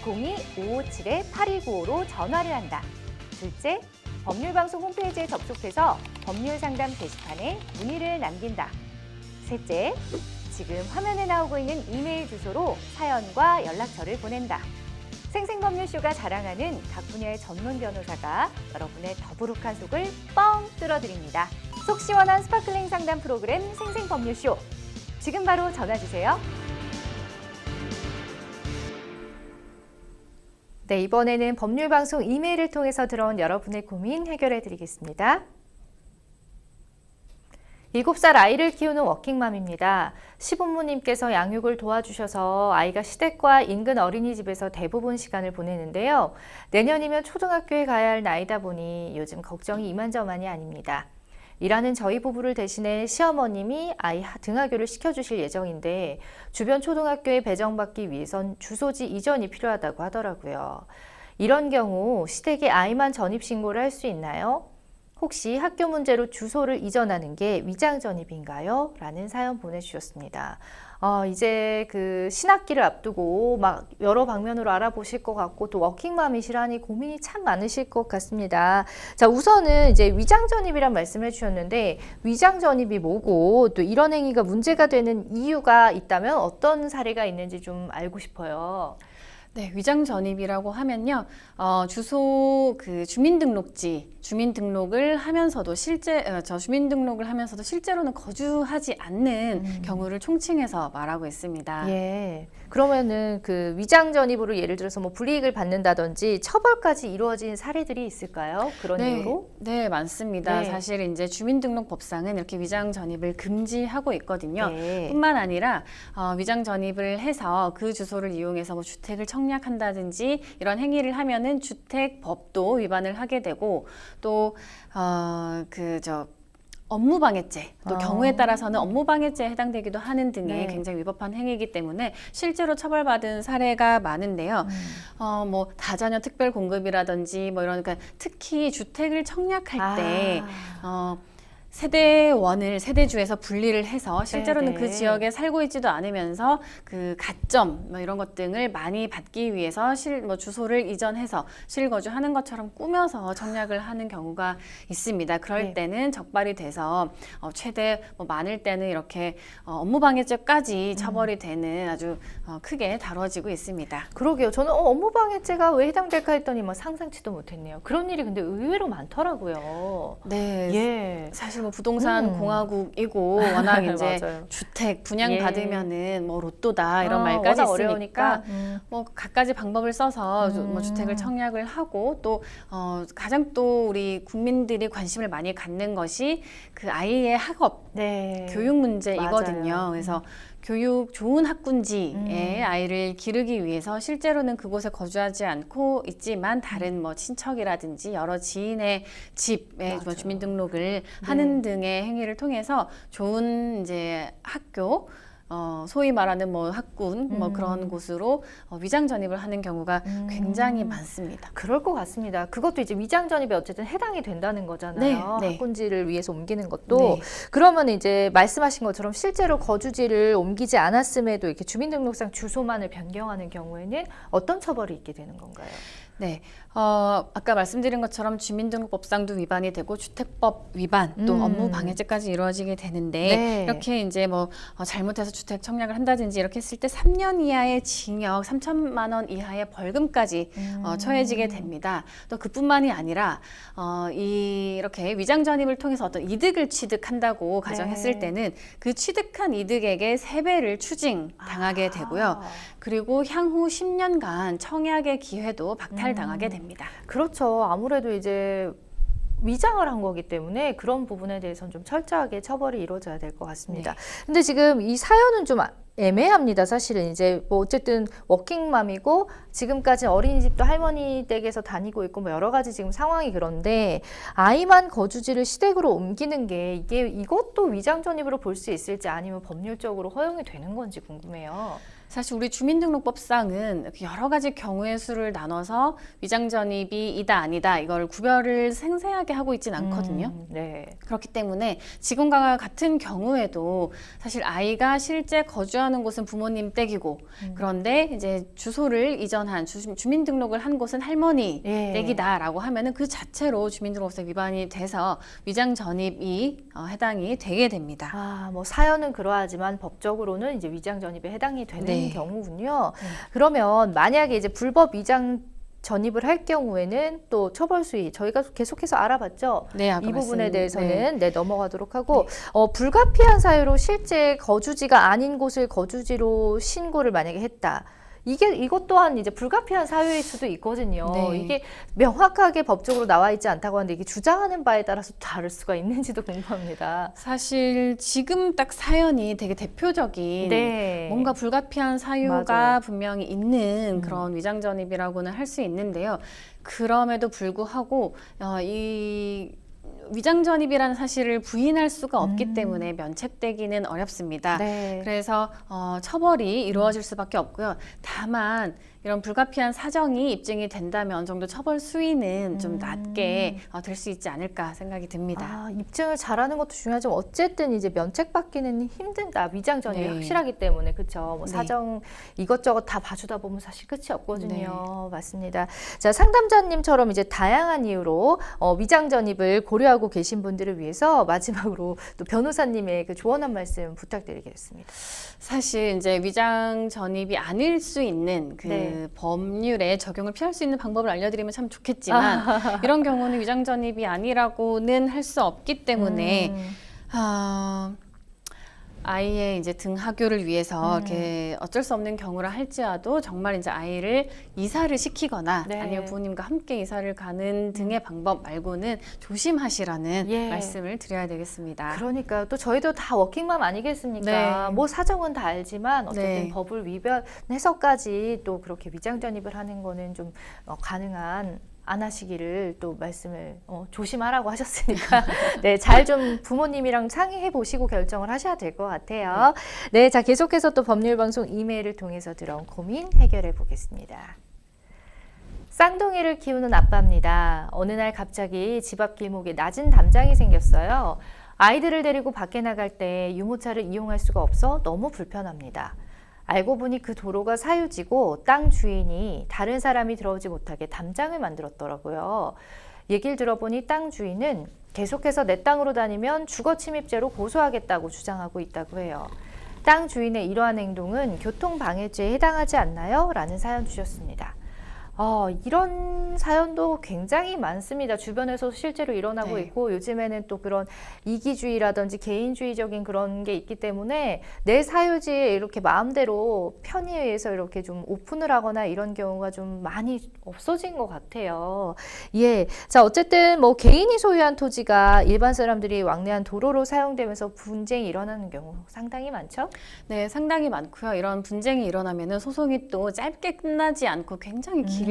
02-557-8295로 전화를 한다. 둘째, 법률방송 홈페이지에 접속해서 법률상담 게시판에 문의를 남긴다. 셋째, 지금 화면에 나오고 있는 이메일 주소로 사연과 연락처를 보낸다. 생생법률쇼가 자랑하는 각 분야의 전문 변호사가 여러분의 더부룩한 속을 뻥 뚫어드립니다. 속 시원한 스파클링 상담 프로그램 생생법률쇼. 지금 바로 전화 주세요. 네, 이번에는 법률방송 이메일을 통해서 들어온 여러분의 고민 해결해 드리겠습니다. 7살 아이를 키우는 워킹맘입니다. 시부모님께서 양육을 도와주셔서 아이가 시댁과 인근 어린이집에서 대부분 시간을 보내는데요. 내년이면 초등학교에 가야 할 나이다 보니 요즘 걱정이 이만저만이 아닙니다. 일하는 저희 부부를 대신해 시어머님이 아이 등하교를 시켜주실 예정인데 주변 초등학교에 배정받기 위해선 주소지 이전이 필요하다고 하더라고요. 이런 경우 시댁에 아이만 전입신고를 할 수 있나요? 혹시 학교 문제로 주소를 이전하는 게 위장전입인가요? 라는 사연 보내주셨습니다. 이제 그 신학기를 앞두고 막 여러 방면으로 알아보실 것 같고 또 워킹맘이시라니 고민이 참 많으실 것 같습니다. 자, 우선은 이제 위장전입이란 말씀을 해주셨는데 위장전입이 뭐고 또 이런 행위가 문제가 되는 이유가 있다면 어떤 사례가 있는지 좀 알고 싶어요. 네, 위장 전입이라고 하면요, 주소 그 주민등록을 하면서도 주민등록을 하면서도 실제로는 거주하지 않는 경우를 총칭해서 말하고 있습니다. 예. 그러면은 그 위장 전입으로 예를 들어서 뭐 불이익을 받는다든지 처벌까지 이루어진 사례들이 있을까요? 그런 이유로? 네, 많습니다. 네. 사실 이제 주민등록법상은 이렇게 위장 전입을 금지하고 있거든요. 네. 뿐만 아니라 위장 전입을 해서 그 주소를 이용해서 뭐 주택을 청약한다든지 이런 행위를 하면은 주택법도 위반을 하게 되고 또 업무방해죄, 또 경우에 따라서는 업무방해죄에 해당되기도 하는 등의 네. 굉장히 위법한 행위이기 때문에 실제로 처벌받은 사례가 많은데요. 뭐 다자녀 특별 공급이라든지 뭐 이런, 그러니까 특히 주택을 청약할 때 세대주에서 분리를 해서 실제로는 네네. 그 지역에 살고 있지도 않으면서 그 가점 뭐 이런 것 등을 많이 받기 위해서 주소를 이전해서 실거주하는 것처럼 꾸며서 청약을 하는 경우가 있습니다. 그럴 네. 때는 적발이 돼서 최대 많을 때는 이렇게 업무방해죄까지 처벌이 되는 아주 크게 다뤄지고 있습니다. 그러게요. 저는 업무방해죄가 왜 해당될까 했더니 뭐 상상치도 못했네요. 그런 일이 근데 의외로 많더라고요. 네, 예. 사실 뭐 부동산 공화국이고 워낙 이제 맞아요. 주택 분양 예. 받으면은 뭐 로또다 이런 말까지 워낙 있으니까 어려우니까. 뭐 갖가지 방법을 써서 뭐 주택을 청약을 하고 또 가장 또 우리 국민들이 관심을 많이 갖는 것이 그 아이의 학업, 네. 교육 문제이거든요. 맞아요. 그래서 교육 좋은 학군지에 아이를 기르기 위해서 실제로는 그곳에 거주하지 않고 있지만 다른 뭐 친척이라든지 여러 지인의 집에 맞아요. 주민등록을 하는 등의 행위를 통해서 좋은 이제 학교, 소위 말하는 뭐 학군 뭐 그런 곳으로 위장 전입을 하는 경우가 굉장히 많습니다. 그럴 것 같습니다. 그것도 이제 위장 전입에 어쨌든 해당이 된다는 거잖아요. 네. 학군지를 위해서 옮기는 것도. 네. 그러면 이제 말씀하신 것처럼 실제로 거주지를 옮기지 않았음에도 이렇게 주민등록상 주소만을 변경하는 경우에는 어떤 처벌이 있게 되는 건가요? 네, 아까 말씀드린 것처럼 주민등록법상도 위반이 되고 주택법 위반 또 업무방해죄까지 이루어지게 되는데 네. 이렇게 이제 뭐 잘못해서 주택 청약을 한다든지 이렇게 했을 때 3년 이하의 징역, 3천만 원 이하의 벌금까지 처해지게 됩니다. 또 그뿐만이 아니라 이렇게 위장 전입을 통해서 어떤 이득을 취득한다고 가정했을 네. 때는 그 취득한 이득에게 3배를 추징 당하게 되고요. 그리고 향후 10년간 청약의 기회도 박탈당하게 됩니다. 그렇죠. 아무래도 이제 위장을 한 거기 때문에 그런 부분에 대해서는 좀 철저하게 처벌이 이루어져야 될 것 같습니다. 네. 근데 지금 이 사연은 좀 애매합니다. 사실은 이제 뭐 어쨌든 워킹맘이고 지금까지 어린이집도 할머니 댁에서 다니고 있고 뭐 여러 가지 지금 상황이 그런데 아이만 거주지를 시댁으로 옮기는 게 이것도 위장 전입으로 볼 수 있을지 아니면 법률적으로 허용이 되는 건지 궁금해요. 사실 우리 주민등록법상은 여러 가지 경우의 수를 나눠서 위장 전입이 이다 아니다 이걸 구별을 생생하게 하고 있진 않거든요. 네. 그렇기 때문에 지금과 같은 경우에도 사실 아이가 실제 거주하는 곳은 부모님 댁이고 그런데 이제 주소를 이전한 주민등록을 한 곳은 할머니 예. 댁이다라고 하면은 그 자체로 주민등록법 위반이 돼서 위장 전입이 해당이 되게 됩니다. 아, 뭐 사연은 그러하지만 법적으로는 이제 위장 전입에 해당이 되는 네. 경우군요. 그러면 만약에 이제 불법 위장 전입을 할 경우에는 또 처벌 수위 저희가 계속해서 알아봤죠. 네, 아까 이 부분에 말씀- 대해서는 넘어가도록 하고 불가피한 사유로 실제 거주지가 아닌 곳을 거주지로 신고를 만약에 했다. 이것 또한 이제 불가피한 사유일 수도 있거든요. 네. 이게 명확하게 법적으로 나와 있지 않다고 하는데 이게 주장하는 바에 따라서 다를 수가 있는지도 궁금합니다. 사실 지금 딱 사연이 되게 대표적인 네. 뭔가 불가피한 사유가 맞아요. 분명히 있는 그런 위장 전입이라고는 할 수 있는데요. 그럼에도 불구하고 이 위장 전입이라는 사실을 부인할 수가 없기 때문에 면책되기는 어렵습니다. 네. 그래서 처벌이 이루어질 수밖에 없고요. 다만 이런 불가피한 사정이 입증이 된다면 어느 정도 처벌 수위는 좀 낮게 될 수 있지 않을까 생각이 듭니다. 아, 입증을 잘하는 것도 중요하지만 어쨌든 이제 면책받기는 힘든다. 위장 전입이 네. 확실하기 때문에 그렇죠. 뭐 네. 사정 이것저것 다 봐주다 보면 사실 끝이 없거든요. 맞습니다. 자, 상담자님처럼 이제 다양한 이유로 위장 전입을 고려하고 계신 분들을 위해서 마지막으로 또 변호사님의 그 조언 한 말씀 부탁드리겠습니다. 사실 이제 위장 전입이 아닐 수 있는 그 네. 법률에 적용을 피할 수 있는 방법을 알려드리면 참 좋겠지만 이런 경우는 위장 전입이 아니라고는 할 수 없기 때문에 아이의 이제 등하교를 위해서 이렇게 어쩔 수 없는 경우라 할지라도 정말 이제 아이를 이사를 시키거나 네. 아니면 부모님과 함께 이사를 가는 등의 방법 말고는 조심하시라는 예. 말씀을 드려야 되겠습니다. 그러니까 또 저희도 다 워킹맘 아니겠습니까? 네. 뭐 사정은 다 알지만 어쨌든 네. 법을 위반해서까지 또 그렇게 위장 전입을 하는 거는 좀 가능한 안 하시기를 또 말씀을 조심하라고 하셨으니까 네, 잘 좀 부모님이랑 상의해 보시고 결정을 하셔야 될 것 같아요. 네, 자 계속해서 또 법률방송 이메일을 통해서 들어온 고민 해결해 보겠습니다. 쌍둥이를 키우는 아빠입니다. 어느 날 갑자기 집 앞 길목에 낮은 담장이 생겼어요. 아이들을 데리고 밖에 나갈 때 유모차를 이용할 수가 없어 너무 불편합니다. 알고 보니 그 도로가 사유지고 땅 주인이 다른 사람이 들어오지 못하게 담장을 만들었더라고요. 얘기를 들어보니 땅 주인은 계속해서 내 땅으로 다니면 주거 침입죄로 고소하겠다고 주장하고 있다고 해요. 땅 주인의 이러한 행동은 교통방해죄에 해당하지 않나요? 라는 사연 주셨습니다. 이런 사연도 굉장히 많습니다. 주변에서 실제로 일어나고 네. 있고 요즘에는 또 그런 이기주의라든지 개인주의적인 그런 게 있기 때문에 내 사유지에 이렇게 마음대로 편의에 의해서 이렇게 좀 오픈을 하거나 이런 경우가 좀 많이 없어진 것 같아요. 예. 자, 어쨌든 뭐 개인이 소유한 토지가 일반 사람들이 왕래한 도로로 사용되면서 분쟁이 일어나는 경우 상당히 많죠? 네, 상당히 많고요. 이런 분쟁이 일어나면은 소송이 또 짧게 끝나지 않고 굉장히 길게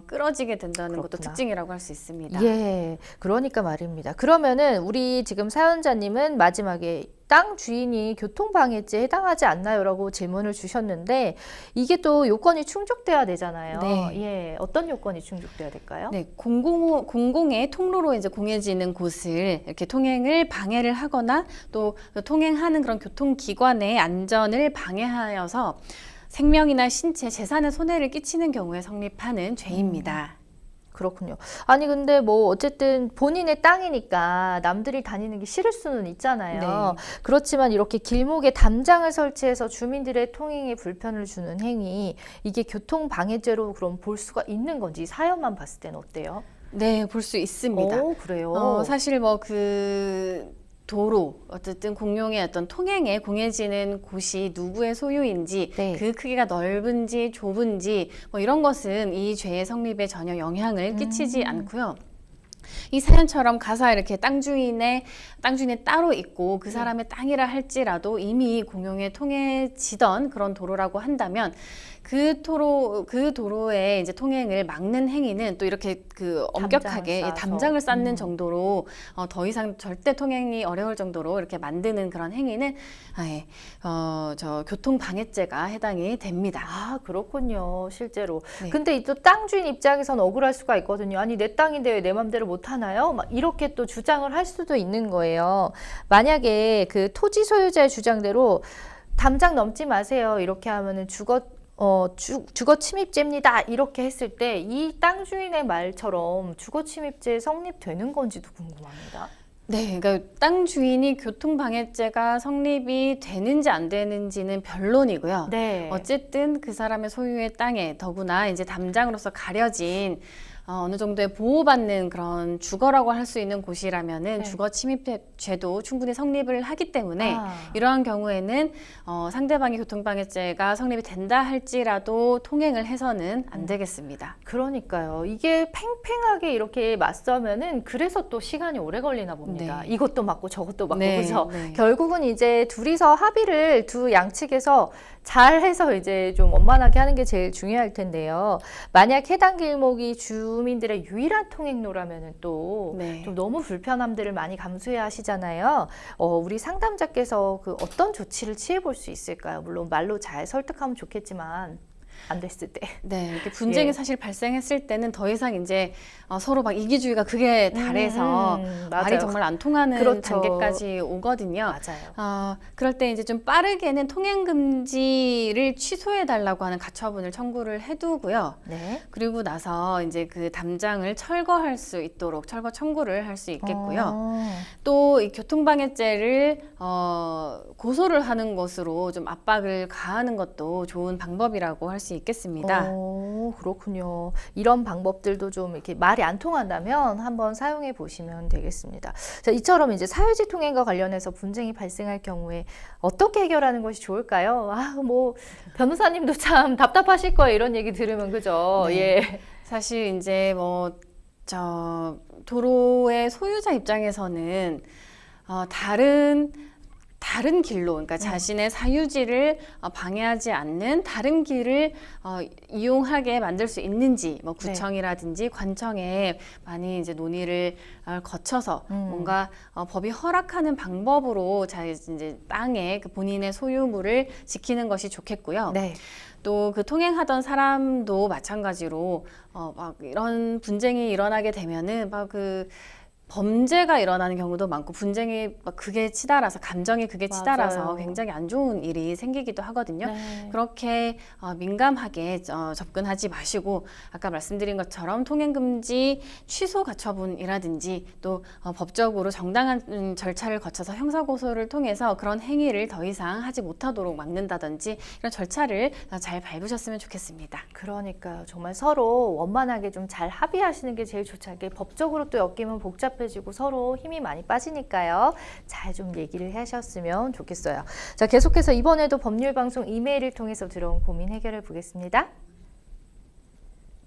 끌어지게 된다는 것도 그렇구나. 특징이라고 할 수 있습니다. 예, 그러니까 말입니다. 그러면은 우리 지금 사연자님은 마지막에 땅 주인이 교통방해죄에 해당하지 않나요?라고 질문을 주셨는데 이게 또 요건이 충족돼야 되잖아요. 네. 예, 어떤 요건이 충족돼야 될까요? 네, 공공의 통로로 이제 공해지는 곳을 이렇게 통행을 방해를 하거나 또 통행하는 그런 교통기관의 안전을 방해하여서 생명이나 신체, 재산에 손해를 끼치는 경우에 성립하는 죄입니다. 그렇군요. 아니 근데 뭐 어쨌든 본인의 땅이니까 남들이 다니는 게 싫을 수는 있잖아요. 네. 그렇지만 이렇게 길목에 담장을 설치해서 주민들의 통행에 불편을 주는 행위 이게 교통방해죄로 그럼 볼 수가 있는 건지 사연만 봤을 때는 어때요? 네, 볼 수 있습니다. 그래요? 사실 뭐 도로, 어쨌든 공용의 어떤 통행에 공해지는 곳이 누구의 소유인지, 네. 그 크기가 넓은지 좁은지, 뭐 이런 것은 이 죄의 성립에 전혀 영향을 끼치지 않고요. 이 사연처럼 가사 이렇게 땅 주인이 따로 있고 그 사람의 땅이라 할지라도 이미 공용에 통해지던 그런 도로라고 한다면 그 도로에 이제 통행을 막는 행위는 또 이렇게 그 엄격하게 쌓아서. 담장을 쌓는 정도로 더 이상 절대 통행이 어려울 정도로 이렇게 만드는 그런 행위는 저 교통방해죄가 해당이 됩니다. 아, 그렇군요. 실제로. 네. 근데 이 또 땅 주인 입장에선 억울할 수가 있거든요. 아니, 내 땅인데 왜 내 맘대로 못 하나요? 막 이렇게 또 주장을 할 수도 있는 거예요. 만약에 그 토지 소유자의 주장대로 담장 넘지 마세요. 이렇게 하면은 주거 침입죄입니다. 이렇게 했을 때 이 땅 주인의 말처럼 주거 침입죄 성립되는 건지도 궁금합니다. 네, 그러니까 땅 주인이 교통방해죄가 성립이 되는지 안 되는지는 변론이고요. 네. 어쨌든 그 사람의 소유의 땅에 더구나 이제 담장으로서 가려진 어느 정도의 보호받는 그런 주거라고 할 수 있는 곳이라면은 네. 주거 침입죄도 충분히 성립을 하기 때문에 아. 이러한 경우에는 상대방의 교통방해죄가 성립이 된다 할지라도 통행을 해서는 안 되겠습니다. 그러니까요. 이게 팽팽하게 이렇게 맞서면은 그래서 또 시간이 오래 걸리나 봅니다. 네. 이것도 맞고 저것도 맞고 네, 그죠? 네. 결국은 이제 둘이서 합의를 두 양측에서 잘 해서 이제 좀 원만하게 하는 게 제일 중요할 텐데요. 만약 해당 길목이 주민들의 유일한 통행로라면은 또 네. 좀 너무 불편함들을 많이 감수해야 하시잖아요. 우리 상담자께서 그 어떤 조치를 취해 볼 수 있을까요? 물론 말로 잘 설득하면 좋겠지만 안 됐을 때. 네, 이렇게 분쟁이 예. 사실 발생했을 때는 더 이상 이제 서로 막 이기주의가 극에 달해서 말이 맞아요. 정말 안 통하는 그렇죠. 단계까지 오거든요. 맞아요. 그럴 때 이제 좀 빠르게는 통행 금지를 취소해 달라고 하는 가처분을 청구를 해두고요. 네. 그리고 나서 이제 그 담장을 철거할 수 있도록 철거 청구를 할 수 있겠고요. 또 이 교통방해죄를 고소를 하는 것으로 좀 압박을 가하는 것도 좋은 방법이라고 할 수 있겠습니다. 그렇군요. 이런 방법들도 좀 이렇게 말이 안 통한다면 한번 사용해 보시면 되겠습니다. 자, 이처럼 이제 사유지 통행과 관련해서 분쟁이 발생할 경우에 어떻게 해결하는 것이 좋을까요? 뭐 변호사님도 참 답답하실 거예요. 이런 얘기 들으면 그죠? 네. 예. 사실 이제 도로의 소유자 입장에서는 다른 길로, 그러니까 자신의 사유지를 방해하지 않는 다른 길을 이용하게 만들 수 있는지, 뭐 구청이라든지 관청에 많이 이제 논의를 거쳐서 뭔가 법이 허락하는 방법으로 이제 땅에 그 본인의 소유물을 지키는 것이 좋겠고요. 네. 또 그 통행하던 사람도 마찬가지로 막 이런 분쟁이 일어나게 되면은 막 그 범죄가 일어나는 경우도 많고 분쟁이 막 극에 치달아서 감정이 극에 치달아서 맞아요. 굉장히 안 좋은 일이 생기기도 하거든요. 네. 그렇게 민감하게 접근하지 마시고 아까 말씀드린 것처럼 통행금지 취소 가처분이라든지 또 법적으로 정당한 절차를 거쳐서 형사고소를 통해서 그런 행위를 더 이상 하지 못하도록 막는다든지 이런 절차를 잘 밟으셨으면 좋겠습니다. 그러니까요. 정말 서로 원만하게 좀 잘 합의하시는 게 제일 좋죠. 이게 법적으로 또 엮이면 복잡해지고 서로 힘이 많이 빠지니까요. 잘 좀 얘기를 하셨으면 좋겠어요. 자, 계속해서 이번에도 법률방송 이메일을 통해서 들어온 고민 해결해 보겠습니다.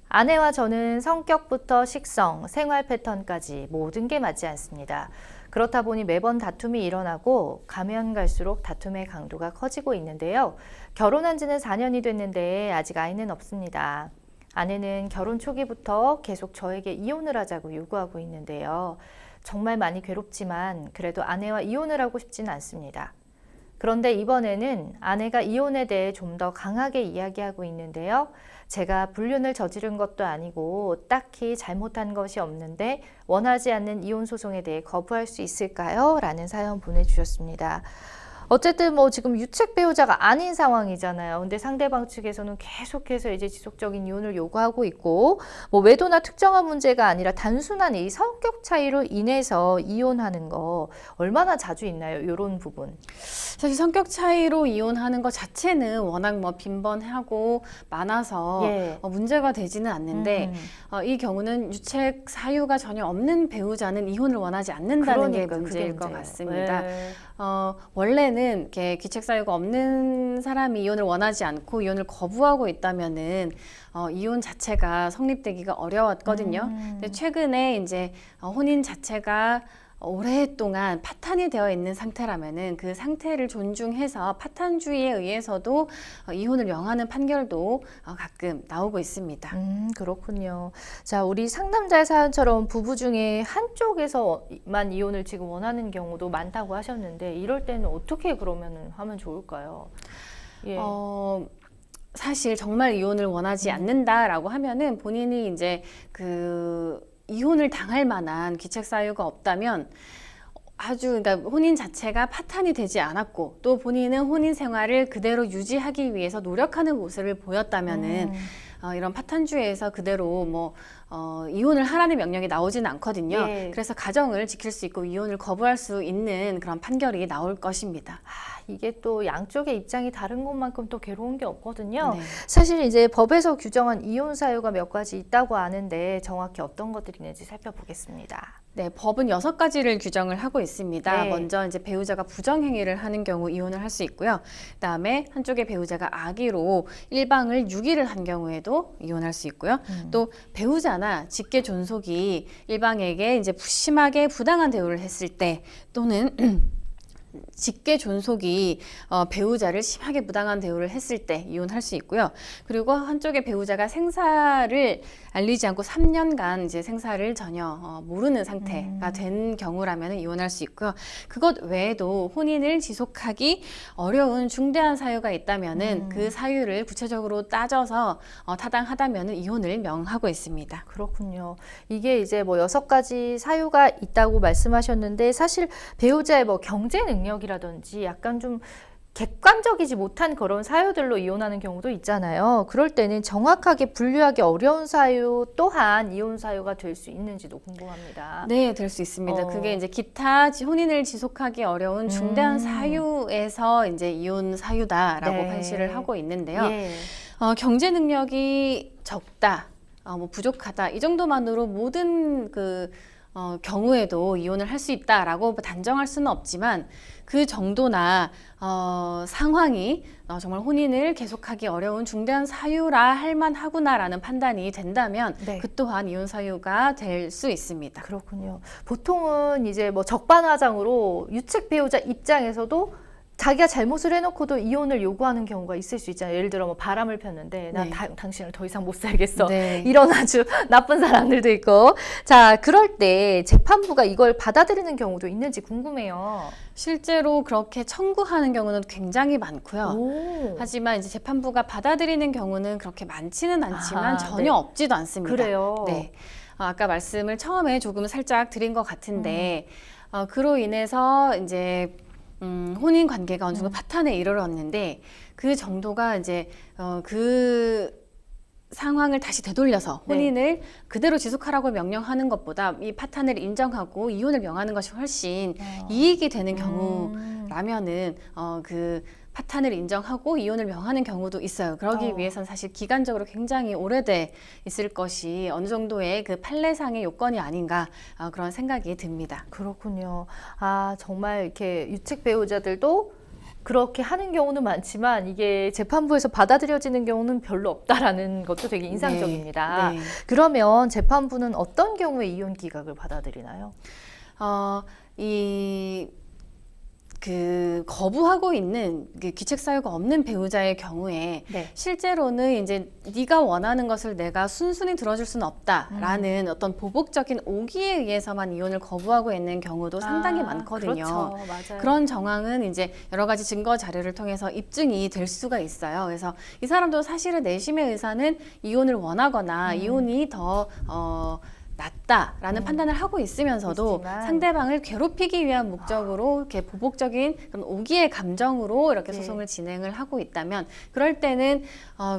아내와 저는 성격부터 식성, 생활 패턴까지 모든 게 맞지 않습니다. 그렇다 보니 매번 다툼이 일어나고 가면 갈수록 다툼의 강도가 커지고 있는데요. 결혼한 지는 4년이 됐는데 아직 아이는 없습니다. 아내는 결혼 초기부터 계속 저에게 이혼을 하자고 요구하고 있는데요. 정말 많이 괴롭지만 그래도 아내와 이혼을 하고 싶지는 않습니다. 그런데 이번에는 아내가 이혼에 대해 좀 더 강하게 이야기하고 있는데요. 제가 불륜을 저지른 것도 아니고 딱히 잘못한 것이 없는데 원하지 않는 이혼 소송에 대해 거부할 수 있을까요? 라는 사연 보내주셨습니다. 어쨌든 뭐 지금 유책 배우자가 아닌 상황이잖아요. 근데 상대방 측에서는 계속해서 이제 지속적인 이혼을 요구하고 있고, 뭐 외도나 특정한 문제가 아니라 단순한 이 성격 차이로 인해서 이혼하는 거 얼마나 자주 있나요? 이런 부분. 사실 성격 차이로 이혼하는 것 자체는 워낙 뭐 빈번하고 많아서 예. 문제가 되지는 않는데 이 경우는 유책 사유가 전혀 없는 배우자는 이혼을 원하지 않는다는 게 그러니까 문제일 그게 것 문제예요. 같습니다. 예. 원래는 이렇게 귀책 사유가 없는 사람이 이혼을 원하지 않고 이혼을 거부하고 있다면은 이혼 자체가 성립되기가 어려웠거든요. 근데 최근에 이제 혼인 자체가 오랫동안 파탄이 되어 있는 상태라면은 그 상태를 존중해서 파탄주의에 의해서도 이혼을 명하는 판결도 가끔 나오고 있습니다. 그렇군요. 자, 우리 상담자의 사연처럼 부부 중에 한쪽에서만 이혼을 지금 원하는 경우도 많다고 하셨는데 이럴 때는 어떻게 그러면 하면 좋을까요? 예. 사실 정말 이혼을 원하지 않는다라고 하면은 본인이 이제 이혼을 당할 만한 귀책 사유가 없다면 그러니까 혼인 자체가 파탄이 되지 않았고 또 본인은 혼인 생활을 그대로 유지하기 위해서 노력하는 모습을 보였다면은 이런 파탄주의에서 그대로 이혼을 하라는 명령이 나오지는 않거든요. 예. 그래서 가정을 지킬 수 있고 이혼을 거부할 수 있는 그런 판결이 나올 것입니다. 이게 또 양쪽의 입장이 다른 것만큼 또 괴로운 게 없거든요. 네. 사실 이제 법에서 규정한 이혼 사유가 몇 가지 있다고 아는데 정확히 어떤 것들이 있는지 살펴보겠습니다. 네, 법은 6가지를 규정을 하고 있습니다. 네. 먼저 이제 배우자가 부정행위를 하는 경우 이혼을 할 수 있고요. 그다음에 한쪽의 배우자가 악의로 일방을 유기를 한 경우에도 이혼할 수 있고요. 또 배우자나 직계 존속이 일방에게 이제 심하게 부당한 대우를 했을 때 또는 직계 존속이 배우자를 심하게 부당한 대우를 했을 때 이혼할 수 있고요. 그리고 한쪽의 배우자가 생사를 알리지 않고 3년간 이제 생사를 전혀 모르는 상태가 된 경우라면 이혼할 수 있고요. 그것 외에도 혼인을 지속하기 어려운 중대한 사유가 있다면은 그 사유를 구체적으로 따져서 타당하다면은 이혼을 명하고 있습니다. 그렇군요. 이게 이제 6가지 사유가 있다고 말씀하셨는데 사실 배우자의 경제 능력이라든지 약간 좀 객관적이지 못한 그런 사유들로 이혼하는 경우도 있잖아요. 그럴 때는 정확하게 분류하기 어려운 사유 또한 이혼 사유가 될 수 있는지도 궁금합니다. 네, 될 수 있습니다. 그게 이제 기타 혼인을 지속하기 어려운 중대한 사유에서 이제 이혼 사유다라고 네. 판시를 하고 있는데요. 예. 경제 능력이 적다, 부족하다 이 정도만으로 모든 경우에도 이혼을 할 수 있다라고 단정할 수는 없지만 그 정도나 상황이 정말 혼인을 계속하기 어려운 중대한 사유라 할 만하구나라는 판단이 된다면 네. 그 또한 이혼 사유가 될 수 있습니다. 그렇군요. 보통은 이제 적반하장으로 유책 배우자 입장에서도 자기가 잘못을 해놓고도 이혼을 요구하는 경우가 있을 수 있잖아요. 예를 들어 바람을 폈는데 나 네. 당신을 더 이상 못 살겠어. 네. 이런 아주 나쁜 사람들도 있고. 자, 그럴 때 재판부가 이걸 받아들이는 경우도 있는지 궁금해요. 실제로 그렇게 청구하는 경우는 굉장히 많고요. 오. 하지만 이제 재판부가 받아들이는 경우는 그렇게 많지는 않지만 전혀 네. 없지도 않습니다. 그래요. 네. 아까 말씀을 처음에 조금 살짝 드린 것 같은데 그로 인해서 이제 혼인 관계가 어느 정도 파탄에 이르렀는데 그 정도가 이제 그 상황을 다시 되돌려서 네. 혼인을 그대로 지속하라고 명령하는 것보다 이 파탄을 인정하고 이혼을 명하는 것이 훨씬 이익이 되는 경우라면은 그 파탄을 인정하고 이혼을 명하는 경우도 있어요. 그러기 위해서는 사실 기간적으로 굉장히 오래돼 있을 것이 어느 정도의 그 판례상의 요건이 아닌가 그런 생각이 듭니다. 그렇군요. 정말 이렇게 유책 배우자들도 그렇게 하는 경우는 많지만 이게 재판부에서 받아들여지는 경우는 별로 없다라는 것도 되게 인상적입니다. 네. 그러면 재판부는 어떤 경우에 이혼 기각을 받아들이나요? 거부하고 있는 귀책 사유가 없는 배우자의 경우에 네. 실제로는 이제 네가 원하는 것을 내가 순순히 들어줄 수는 없다라는 어떤 보복적인 오기에 의해서만 이혼을 거부하고 있는 경우도 상당히 많거든요. 그렇죠. 맞아요. 그런 정황은 이제 여러 가지 증거 자료를 통해서 입증이 될 수가 있어요. 그래서 이 사람도 사실은 내심의 의사는 이혼을 원하거나 이혼이 더 낫다라는 판단을 하고 있으면서도 있지만. 상대방을 괴롭히기 위한 목적으로 이렇게 보복적인 그런 오기의 감정으로 이렇게 네. 소송을 진행을 하고 있다면 그럴 때는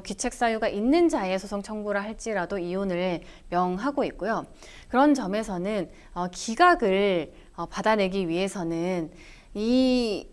귀책 사유가 있는 자의 소송 청구를 할지라도 이혼을 명하고 있고요. 그런 점에서는 기각을 받아내기 위해서는 이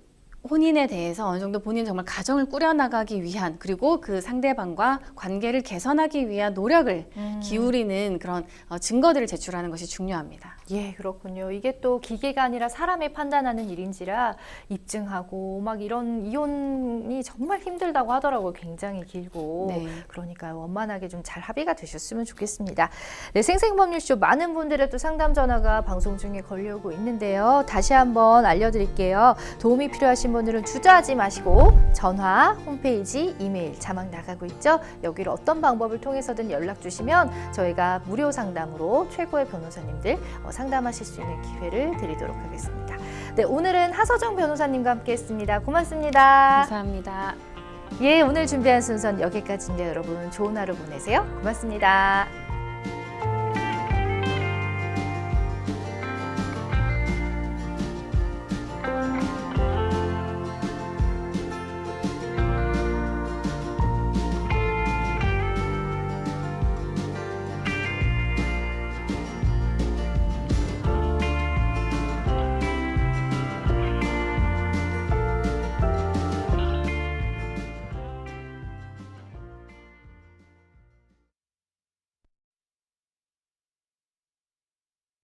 혼인에 대해서 어느 정도 본인 정말 가정을 꾸려나가기 위한 그리고 그 상대방과 관계를 개선하기 위한 노력을 기울이는 그런 증거들을 제출하는 것이 중요합니다. 예, 그렇군요. 이게 또 기계가 아니라 사람이 판단하는 일인지라 입증하고 막 이런 이혼이 정말 힘들다고 하더라고요. 굉장히 길고. 네. 그러니까 원만하게 좀 잘 합의가 되셨으면 좋겠습니다. 네, 생생법률쇼 많은 분들의 또 상담 전화가 방송 중에 걸려오고 있는데요. 다시 한번 알려드릴게요. 도움이 필요하신 분들은 주저하지 마시고 전화, 홈페이지, 이메일 자막 나가고 있죠. 여기를 어떤 방법을 통해서든 연락 주시면 저희가 무료 상담으로 최고의 변호사님들 상담하실 수 있는 기회를 드리도록 하겠습니다. 네, 오늘은 하서정 변호사님과 함께했습니다. 고맙습니다. 감사합니다. 예, 오늘 준비한 순서는 여기까지인데 여러분 좋은 하루 보내세요. 고맙습니다.